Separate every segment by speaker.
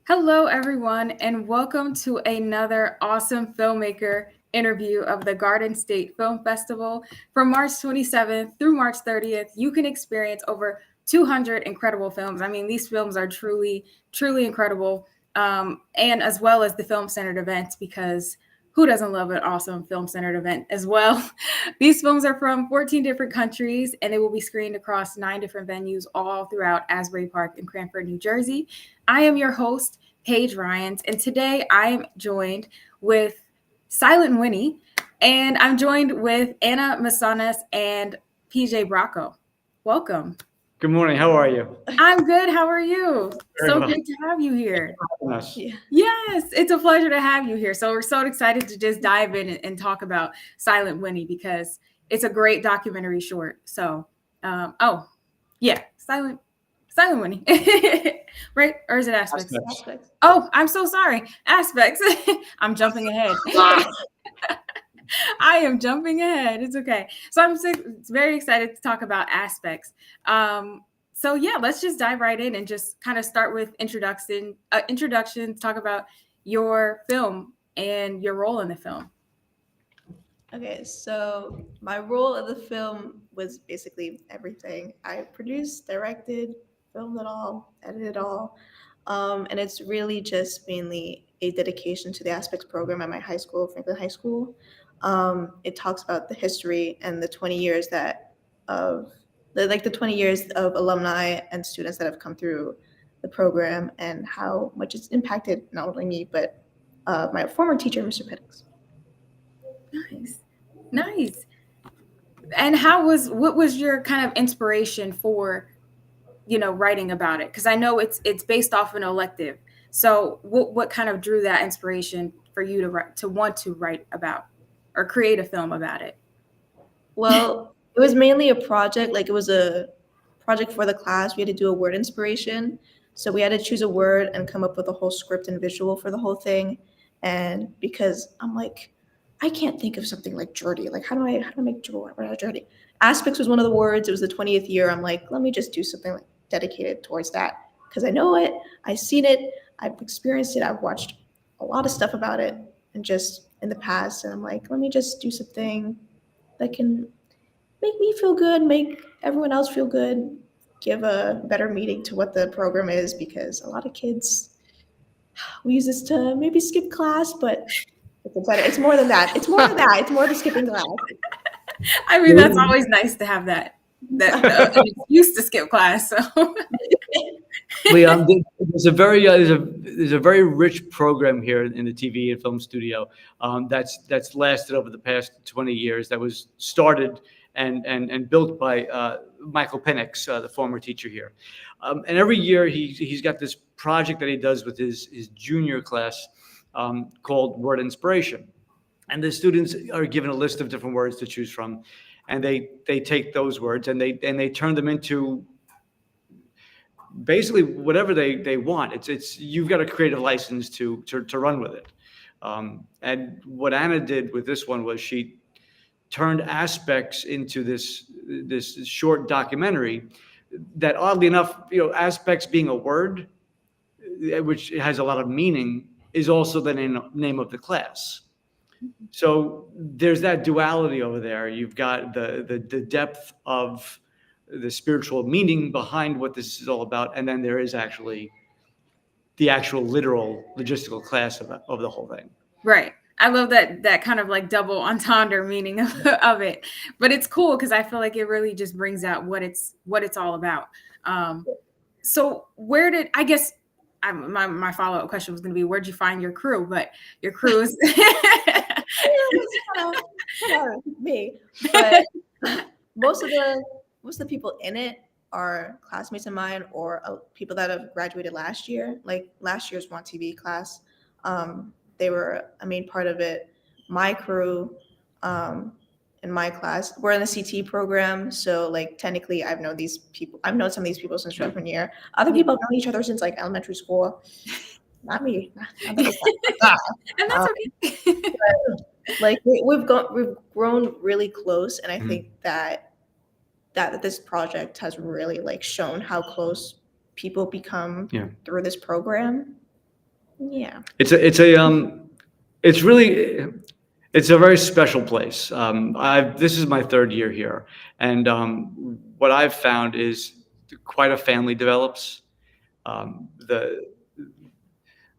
Speaker 1: Hello, everyone, and welcome to another awesome filmmaker interview of the Garden State Film Festival. From March 27th through March 30th, you can experience over 200 incredible films. I mean, these films are truly, truly incredible, and as well as the film-centered events, because who doesn't love an awesome film-centered event as well? These films are from 14 different countries, and they will be screened across 9 different venues all throughout Asbury Park in Cranford, New Jersey. I am your host, Paige Ryans, and today I am joined with Silent Winnie, and I'm joined with Anna Masanas and PJ Bracco. Welcome.
Speaker 2: Good morning. How are you?
Speaker 1: I'm good. How are you?
Speaker 2: Very
Speaker 1: So
Speaker 2: well.
Speaker 1: great to have you here.
Speaker 2: Yes.
Speaker 1: Yes, it's a pleasure to have you here. So we're so excited to just dive in and talk about Silent Winnie because it's a great documentary short. So, Silent Winnie, right? Or is it Aspects?
Speaker 2: Aspects.
Speaker 1: Oh, I'm so sorry. Aspects. I'm jumping ahead. I am jumping ahead. It's okay. So I'm very excited to talk about Aspects. Let's just dive right in and just kind of start with introductions, talk about your film and your role in the film.
Speaker 3: Okay, so my role of the film was basically everything. I produced, directed, filmed it all, edited it all. And it's really just mainly a dedication to the Aspects program at my high school, Franklin High School. It talks about the history and the 20 years the 20 years of alumni and students that have come through the program and how much it's impacted not only me, but my former teacher, Mr. Pettix.
Speaker 1: Nice. And what was your kind of inspiration for, writing about it? Because I know it's based off an elective. So what kind of drew that inspiration for you to want to write about or create a film about it?
Speaker 3: Well, it was mainly a project. Like, it was a project for the class. We had to do a word inspiration. So we had to choose a word and come up with a whole script and visual for the whole thing. And because I'm like, I can't think of something like dirty. Like, how do I make dirty? Aspects was one of the words. It was the 20th year. I'm like, let me just do something like dedicated towards that because I know it. I've seen it. I've experienced it. I've watched a lot of stuff about it and just in the past. And I'm like, let me just do something that can make me feel good, make everyone else feel good, give a better meaning to what the program is because a lot of kids we use this to maybe skip class, but it's more than that. It's more than that. It's more than skipping class.
Speaker 1: I mean, that's always nice to have that an excuse to skip class. So
Speaker 2: There's a very rich program here in the TV and film studio that's lasted over the past 20 years. That was started and built by Michael Penix, the former teacher here. And every year he's got this project that he does with his junior class called Word Inspiration. And the students are given a list of different words to choose from, and they take those words and they turn them into basically whatever they want. It's you've got a creative license to run with it. And what Anna did with this one was she turned Aspects into this short documentary that, oddly enough, Aspects being a word, which has a lot of meaning, is also the name of the class. So there's that duality over there. You've got the depth of the spiritual meaning behind what this is all about, and then there is actually the actual literal logistical class of the whole thing.
Speaker 1: Right. I love that kind of like double entendre meaning of it, but it's cool because I feel like it really just brings out what it's all about. So where did I guess my follow-up question was going to be, where'd you find your crew? But your crew is
Speaker 3: me. But most of the people in it are classmates of mine or people that have graduated last year, like last year's Want TV class. They were a main part of it. My crew in my class, we're in the CT program, so like technically I've known some of these people since freshman year. Other people have known each other since like elementary school. Not me.
Speaker 1: and that's okay.
Speaker 3: Like we've grown really close, and I think that this project has really like shown how close people become through this program. Yeah.
Speaker 2: It's a very special place. This is my third year here, and what I've found is quite a family develops. Um, the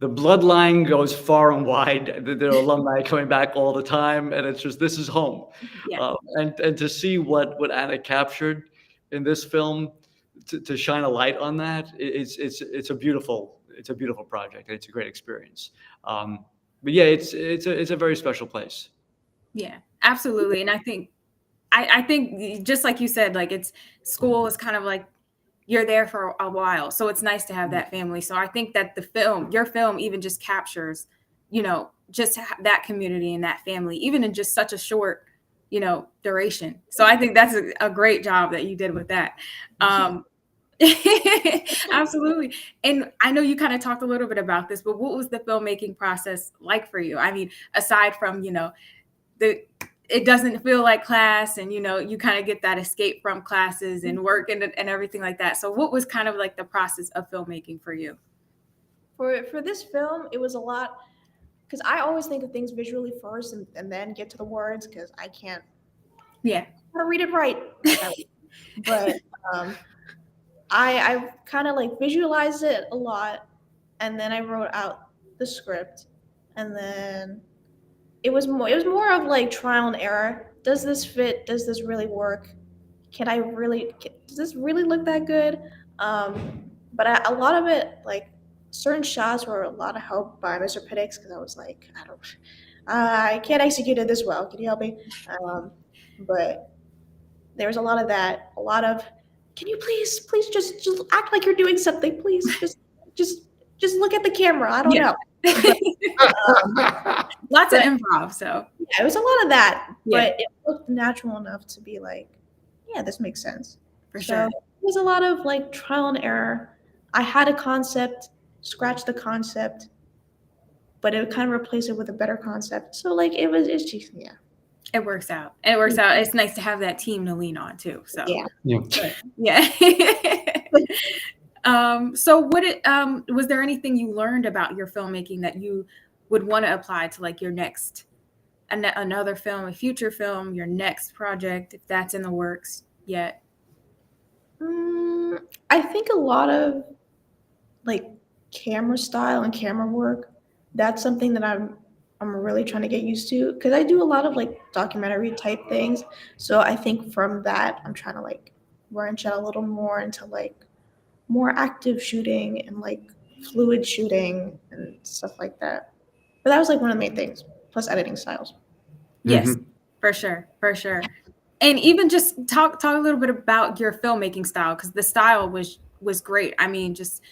Speaker 2: the bloodline goes far and wide. There are alumni coming back all the time, and it's just this is home.
Speaker 1: Yeah.
Speaker 2: And to see what Anna captured in this film, to shine a light on that, it's a beautiful project, and it's a great experience. But yeah, it's a very special place.
Speaker 1: Yeah, absolutely. And I think just like you said, like it's school is kind of like you're there for a while. So it's nice to have that family. So I think that your film even just captures, just that community and that family, even in just such a short, duration. So I think that's a great job that you did with that. Absolutely. And I know you kind of talked a little bit about this, but what was the filmmaking process like for you? I mean, aside from, it doesn't feel like class and you kind of get that escape from classes and work and everything like that. So what was kind of like the process of filmmaking for you?
Speaker 3: For this film, it was a lot because I always think of things visually first and then get to the words because I can't read it right. But I kind of like visualized it a lot, and then I wrote out the script, and then it was more of like trial and error. Does this fit? Does this really work? Does this really look that good? But a lot of it, like certain shots, were a lot of help by Mr. Pittix because I was like, I can't execute it this well. Can you help me? But there was a lot of that. A lot of, can you please just act like you're doing something, please? Just look at the camera. I don't know.
Speaker 1: Lots of improv. So
Speaker 3: yeah, it was a lot of that,
Speaker 1: Yeah.
Speaker 3: but it looked natural enough to be like, yeah, this makes sense.
Speaker 1: for
Speaker 3: So
Speaker 1: sure.
Speaker 3: it was a lot of like trial and error. I had a concept, scratch the concept, but it would kind of replace it with a better concept. So like it's just yeah.
Speaker 1: It works out. It works out. It's nice to have that team to lean on too. So
Speaker 3: Yeah.
Speaker 1: yeah. So was there anything you learned about your filmmaking that you would want to apply to like your next another film, a future film, your next project, if that's in the works yet?
Speaker 3: I think a lot of like camera style and camera work, that's something that I'm really trying to get used to because I do a lot of like documentary type things. So I think from that I'm trying to like branch out a little more into like more active shooting and like fluid shooting and stuff like that. But that was like one of the main things, plus editing styles.
Speaker 1: Yes, for sure. And even just talk a little bit about your filmmaking style, because the style was great. I mean, just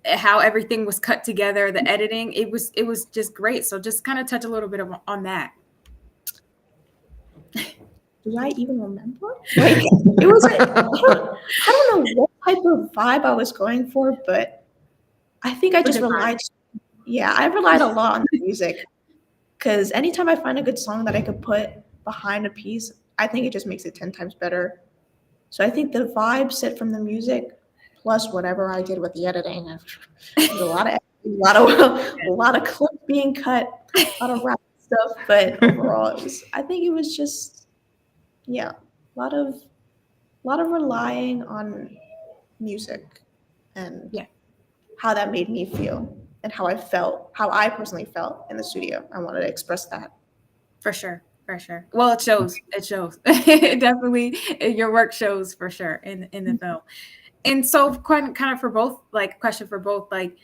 Speaker 1: how everything was cut together, the editing, it was just great. So just kind of touch a little bit on that.
Speaker 3: Do I even remember? Like it was I don't know what type of vibe I was going for, but I think I just relied. Yeah, I relied a lot on the music because anytime I find a good song that I could put behind a piece, I think it just makes it 10 times better. So I think the vibe set from the music plus whatever I did with the editing, there's a lot of clips being cut, a lot of rap stuff, but overall I think it was just a lot of relying on music and how that made me feel and how I personally felt in the studio. I wanted to express that.
Speaker 1: For sure. Well, it shows. It definitely, your work shows for sure in the film. And so kind of for both, like question for both, like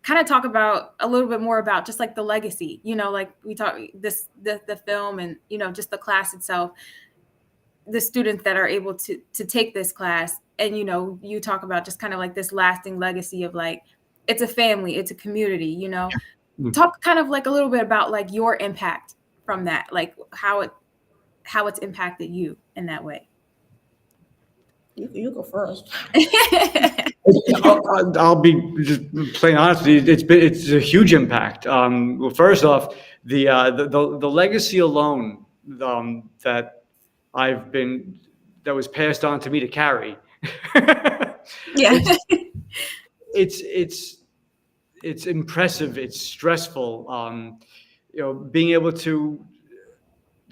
Speaker 1: kind of talk about a little bit more about just like the legacy, like we talk the film and, just the class itself, the students that are able to take this class. And, you talk about just kind of like this lasting legacy of like, it's a family, it's a community, talk kind of like a little bit about like your impact from that, like how it's impacted you in that way.
Speaker 3: You go first.
Speaker 2: I'll be just plain honest with you. It's a huge impact. Well, first off, the legacy alone that was passed on to me to carry.
Speaker 1: Yeah.
Speaker 2: It's it's impressive. It's stressful. Being able to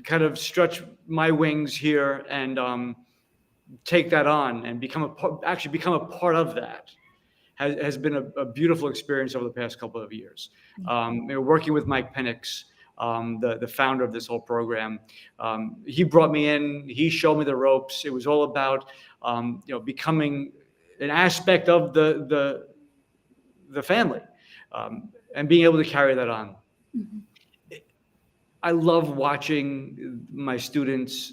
Speaker 2: kind of stretch my wings here and take that on and actually become a part of that has been a beautiful experience over the past couple of years. Working with Mike Penix, the founder of this whole program, he brought me in. He showed me the ropes. It was all about becoming an aspect of the family, and being able to carry that on.
Speaker 1: Mhm.
Speaker 2: I love watching my students,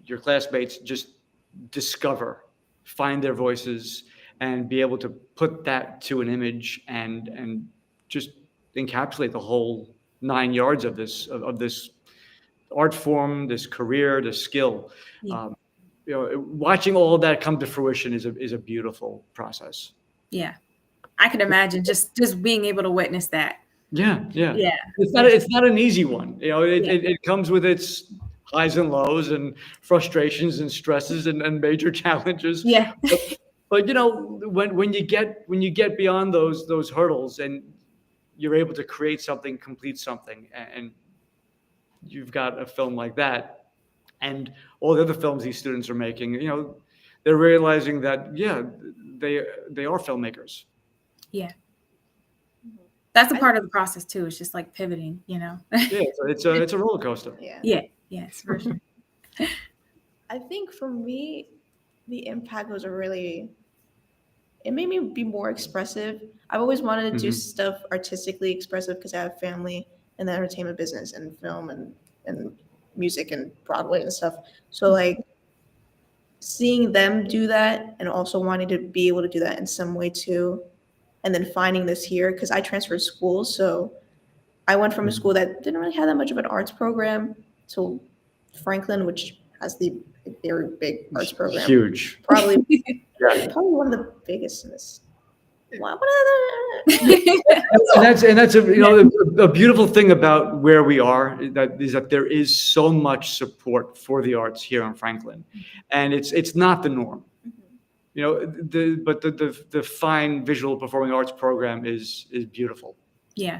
Speaker 2: your classmates, just discover, find their voices, and be able to put that to an image and just encapsulate the whole 9 yards of this art form, this career, this skill.
Speaker 1: Yeah.
Speaker 2: Watching all of that come to fruition is a beautiful process.
Speaker 1: Yeah. I can imagine just being able to witness that.
Speaker 2: Yeah.
Speaker 1: Yeah.
Speaker 2: It's not an easy one.
Speaker 1: Yeah.
Speaker 2: It comes with its highs and lows and frustrations and stresses and major challenges.
Speaker 1: Yeah.
Speaker 2: But when you get beyond those hurdles and you're able to create something, complete something, and you've got a film like that, and all the other films these students are making, they're realizing that they are filmmakers.
Speaker 1: Yeah. That's a part of the process too. It's just like pivoting,
Speaker 2: Yeah, it's a roller coaster.
Speaker 3: Yeah.
Speaker 1: Yeah. Yes, for sure.
Speaker 3: I think for me, the impact was it made me be more expressive. I've always wanted to do stuff artistically expressive because I have family in the entertainment business and film and music and Broadway and stuff. So like seeing them do that and also wanting to be able to do that in some way too, and then finding this here because I transferred schools. So I went from a school that didn't really have that much of an arts program to Franklin, which has the very big arts program.
Speaker 2: Huge.
Speaker 3: Probably
Speaker 2: Yeah.
Speaker 3: probably one of the biggest in this.
Speaker 2: And that's a beautiful thing about where we are, that there is so much support for the arts here in Franklin, and it's not the norm. But the fine visual performing arts program is beautiful.
Speaker 1: Yeah.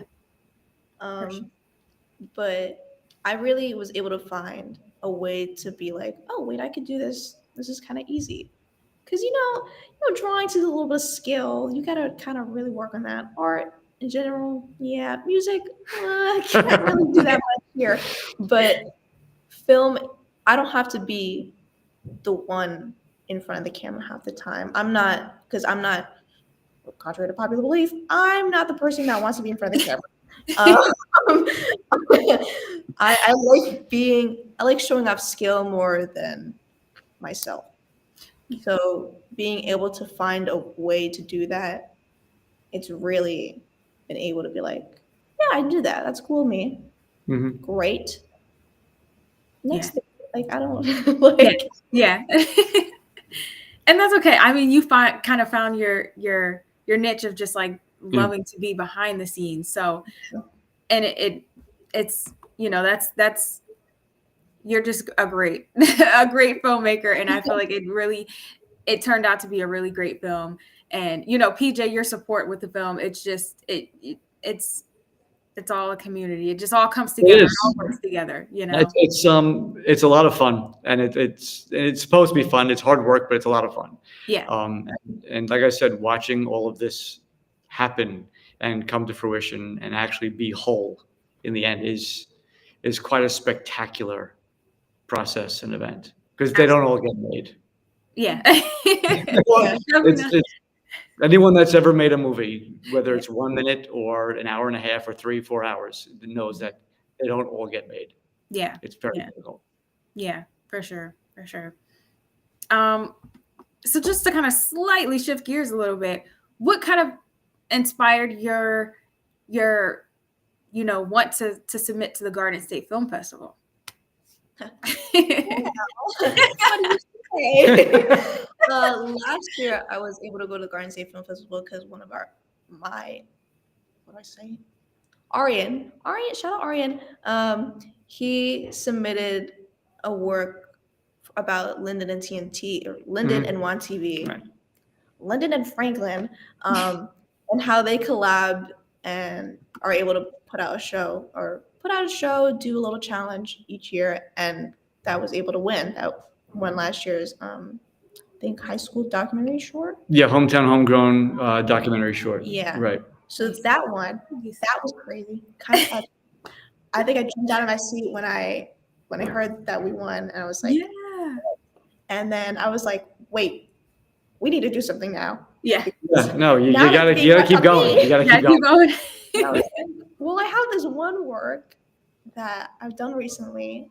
Speaker 3: But I really was able to find a way to be like, oh wait, I could do this. This is kind of easy. Because drawing is a little bit of skill. You gotta kind of really work on that. Art in general, yeah. Music, I can't really do that much here. But film, I don't have to be the one in front of the camera half the time. I'm not, contrary to popular belief, I'm not the person that wants to be in front of the camera. I like showing off skill more than myself. So being able to find a way to do that, it's really been able to be like, yeah, I do that. That's cool with me.
Speaker 2: Mm-hmm.
Speaker 3: Great. Next thing, like I don't
Speaker 1: Yeah. And that's okay. I mean, you kind of found your niche of just like loving to be behind the scenes. So, and it's that's you're just a great filmmaker, and I feel like it turned out to be a really great film. And PJ, your support with the film, it's just it's all a community. It just all comes together. It all works together.
Speaker 2: It's a lot of fun, and it's supposed to be fun. It's hard work, but it's a lot of fun.
Speaker 1: Yeah.
Speaker 2: And like I said, watching all of this happen and come to fruition and actually be whole in the end is quite a spectacular process and event, because they don't all get made.
Speaker 1: Yeah.
Speaker 2: It's anyone that's ever made a movie, whether it's 1 minute or an hour and a half or 3-4 hours, knows that they don't all get made.
Speaker 1: Yeah.
Speaker 2: It's very difficult.
Speaker 1: Yeah, for sure. So just to kind of slightly shift gears a little bit, what kind of inspired your want to submit to the Garden State Film Festival?
Speaker 3: Last year I was able to go to the Garden State Film Festival because one of Arian, shout out Arian. He submitted a work about Linden and TNT, or Linden and One TV,
Speaker 2: Right.
Speaker 3: Linden and Franklin. and how they collab and are able to put out a show, do a little challenge each year, and that was able to win. That won last year's, I think, high school documentary short.
Speaker 2: Yeah, hometown, homegrown documentary short.
Speaker 3: Yeah.
Speaker 2: Right.
Speaker 3: So that one, that was crazy. Kind of, I think I jumped out of my seat when I heard that we won, and I was like,
Speaker 1: Yeah.
Speaker 3: And then I was like, wait, we need to do something now.
Speaker 1: Yeah.
Speaker 2: Yeah, no, you
Speaker 3: Now
Speaker 2: gotta
Speaker 3: that they
Speaker 2: keep
Speaker 3: got
Speaker 2: going.
Speaker 3: me.
Speaker 2: You gotta
Speaker 1: Yeah,
Speaker 2: keep going.
Speaker 3: And I was like, well, I have this one work that I've done recently,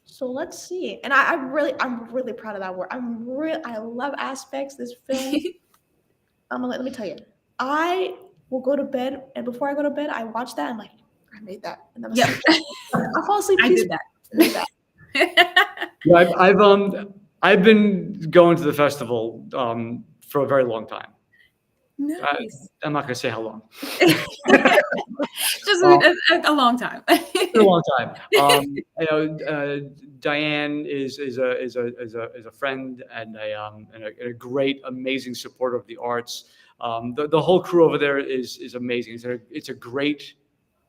Speaker 3: so let's see. And I'm really proud of that work. I love aspects of this film. Let me tell you, I will go to bed, and before I go to bed, I watch that. I'm like, I made that, and then
Speaker 1: Yep.
Speaker 3: I fall asleep.
Speaker 1: I did
Speaker 3: Made that.
Speaker 2: Yeah, I've been going to the festival for a very long time.
Speaker 1: Nice.
Speaker 2: I'm not gonna say how long.
Speaker 1: Just a long time.
Speaker 2: For a long time. Diane is a friend and a great, amazing supporter of the arts. The whole crew over there is amazing. It's a great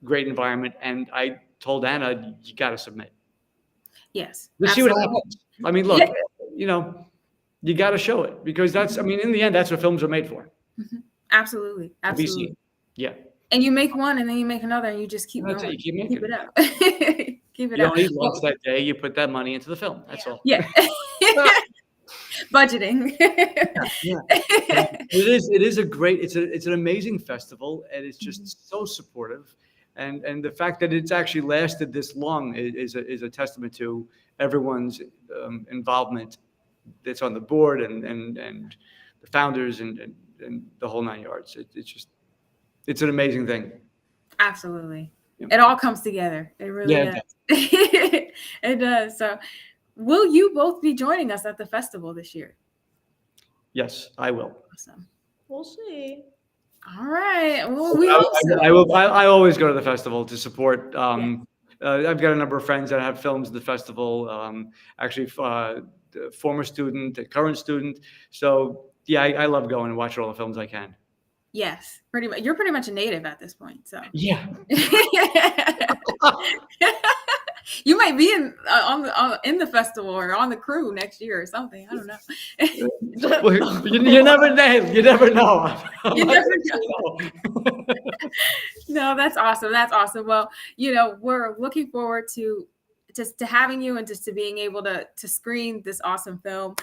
Speaker 2: environment. And I told Anna, you got to submit.
Speaker 1: Yes.
Speaker 2: Let's see what
Speaker 1: absolutely.
Speaker 2: happens. I mean, look, you got to show it because in the end, that's what films are made for.
Speaker 1: Mhm. Absolutely.
Speaker 2: To be
Speaker 1: Absolutely.
Speaker 2: seen. Yeah.
Speaker 1: And you make one and then you make another and you just keep
Speaker 2: That's
Speaker 1: going.
Speaker 2: it. You keep making
Speaker 1: Keep it
Speaker 2: it.
Speaker 1: up. Keep it
Speaker 2: You
Speaker 1: up.
Speaker 2: don't eat lunch that day. You put that money into the film. That's all.
Speaker 1: Yeah. Budgeting.
Speaker 2: Yeah. It is a great, it's an amazing festival, and it's just so supportive. And the fact that it's actually lasted this long is a testament to everyone's involvement that's on the board and the founders and the whole 9 yards. It's an amazing thing.
Speaker 1: Absolutely.
Speaker 2: Yeah.
Speaker 1: It all comes together. It really
Speaker 2: Yeah,
Speaker 1: does. It does. So will you both be joining us at the festival this year?
Speaker 2: Yes, I will.
Speaker 1: Awesome.
Speaker 3: We'll see.
Speaker 1: All right. Well, we hope so.
Speaker 2: I will. I always go to the festival to support. I've got a number of friends that have films at the festival. Actually, the former student, a current student. So yeah, I love going and watching all the films I can.
Speaker 1: Yes, pretty much. You're pretty much a native at this point. So
Speaker 2: Yeah.
Speaker 1: you might be in the festival or on the crew next year or something. I don't know.
Speaker 2: Well, you never know. You never know.
Speaker 1: You never know. No, that's awesome. That's awesome. Well, we're looking forward to having you and just to being able to screen this awesome film.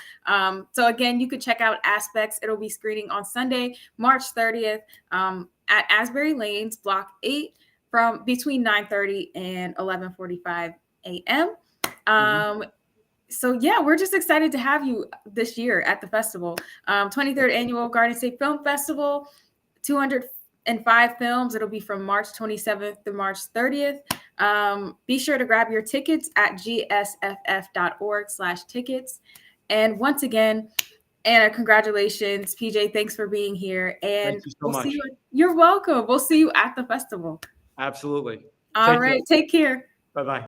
Speaker 1: So again, you could check out Aspects. It'll be screening on Sunday, March 30th at Asbury Lanes, Block 8, from between 9:30 and 11:45 a.m. So yeah, we're just excited to have you this year at the festival. 23rd Annual Garden State Film Festival, 205 films. It'll be from March 27th through March 30th. Be sure to grab your tickets at gsff.org/tickets. And once again, Anna, congratulations. PJ, thanks for being here. And
Speaker 2: Thank you so much.
Speaker 1: see you. You're welcome. We'll see you at the festival.
Speaker 2: Absolutely.
Speaker 1: All right. Take care.
Speaker 2: Bye-bye.